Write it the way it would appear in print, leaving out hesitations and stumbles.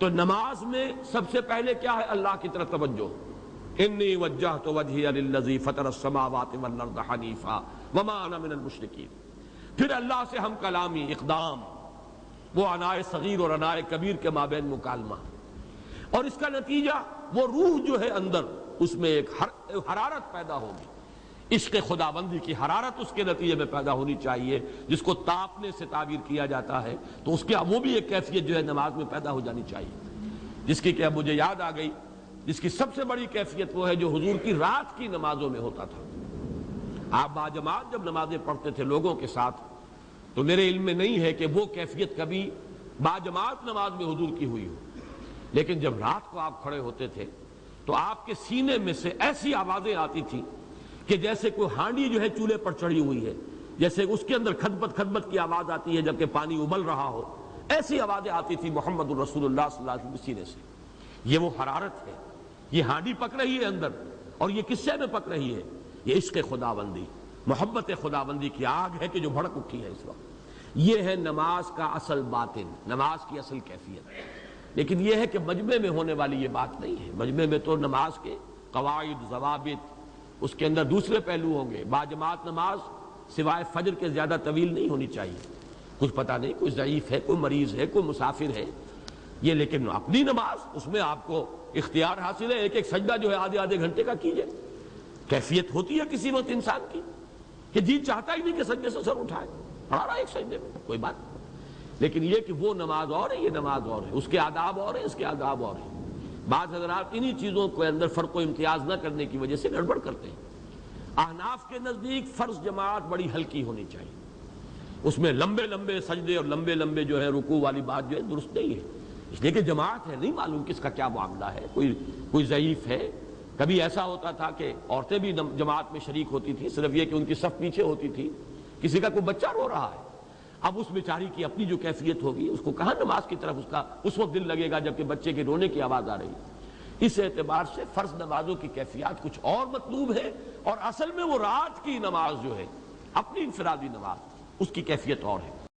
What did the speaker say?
تو نماز میں سب سے پہلے کیا ہے؟ اللہ کی طرف توجہ. انی وجہت وجہی للذی فطر السماوات والارض حنیفا وما انا من المشرکین. پھر اللہ سے ہم کلامی اقدام، وہ عنائے صغیر اور عنائے کبیر کے مابین مکالمہ، اور اس کا نتیجہ وہ روح جو ہے اندر، اس میں ایک حرارت پیدا ہوگی، عشق خداوندی کی حرارت اس کے نتیجے میں پیدا ہونی چاہیے، جس کو تاپنے سے تعبیر کیا جاتا ہے. تو اس کے وہ بھی ایک کیفیت جو ہے نماز میں پیدا ہو جانی چاہیے، جس کی کہ اب مجھے یاد آ گئی، جس کی سب سے بڑی کیفیت وہ ہے جو حضور کی رات کی نمازوں میں ہوتا تھا. آپ باجماعت جب نمازیں پڑھتے تھے لوگوں کے ساتھ، تو میرے علم میں نہیں ہے کہ وہ کیفیت کبھی باجماعت نماز میں حضور کی ہوئی ہو، لیکن جب رات کو آپ کھڑے ہوتے تھے تو آپ کے سینے میں سے ایسی آوازیں آتی تھیں کہ جیسے کوئی ہانڈی جو ہے چولہے پر چڑھی ہوئی ہے، جیسے اس کے اندر کھدبت کھدبت کی آواز آتی ہے جبکہ پانی ابل رہا ہو، ایسی آوازیں آتی تھی محمد الرسول اللہ صلی اللہ علیہ وسلم کے سینے سے. یہ وہ حرارت ہے، یہ ہانڈی پک رہی ہے اندر، اور یہ کس سے میں پک رہی ہے؟ یہ عشق خداوندی، محبت خداوندی کی آگ ہے کہ جو بھڑک اٹھی ہے اس وقت. یہ ہے نماز کا اصل باطن، نماز کی اصل کیفیت. لیکن یہ ہے کہ مجمع میں ہونے والی یہ بات نہیں ہے. مجمع میں تو نماز کے قواعد، ضوابط، اس کے اندر دوسرے پہلو ہوں گے. باجماعت نماز سوائے فجر کے زیادہ طویل نہیں ہونی چاہیے. کچھ پتہ نہیں، کوئی ضعیف ہے، کوئی مریض ہے، کوئی مسافر ہے، یہ لیکن اپنی نماز اس میں آپ کو اختیار حاصل ہے. ایک ایک سجدہ جو ہے آدھے آدھے گھنٹے کا کیجئے. کیفیت ہوتی ہے کسی وقت انسان کی کہ جی چاہتا ہی نہیں کہ سجدے سے سر اٹھائے، پڑھا رہا ہے ایک سجدے میں، کوئی بات نہیں. لیکن یہ کہ وہ نماز اور ہے، یہ نماز اور ہے، اس کے آداب اور ہیں، اس کے آداب اور ہیں. بعض حضرات انہی چیزوں کے اندر فرق و امتیاز نہ کرنے کی وجہ سے گڑبڑ کرتے ہیں. احناف کے نزدیک فرض جماعت بڑی ہلکی ہونی چاہیے، اس میں لمبے لمبے سجدے اور لمبے لمبے جو ہے رکوع والی بات جو ہے درست نہیں ہے. اس لیے کہ جماعت ہے، نہیں معلوم کس کا کیا معاملہ ہے، کوئی ضعیف ہے. کبھی ایسا ہوتا تھا کہ عورتیں بھی جماعت میں شریک ہوتی تھی، صرف یہ کہ ان کی صف پیچھے ہوتی تھی. کسی کا کوئی بچہ رو رہا ہے، اب اس بیچاری کی اپنی جو کیفیت ہوگی، اس کو کہاں نماز کی طرف اس کا اس وقت دل لگے گا جبکہ بچے کے رونے کی آواز آ رہی ہے. اس اعتبار سے فرض نمازوں کی کیفیات کچھ اور مطلوب ہے، اور اصل میں وہ رات کی نماز جو ہے اپنی انفرادی نماز، اس کی کیفیت اور ہے.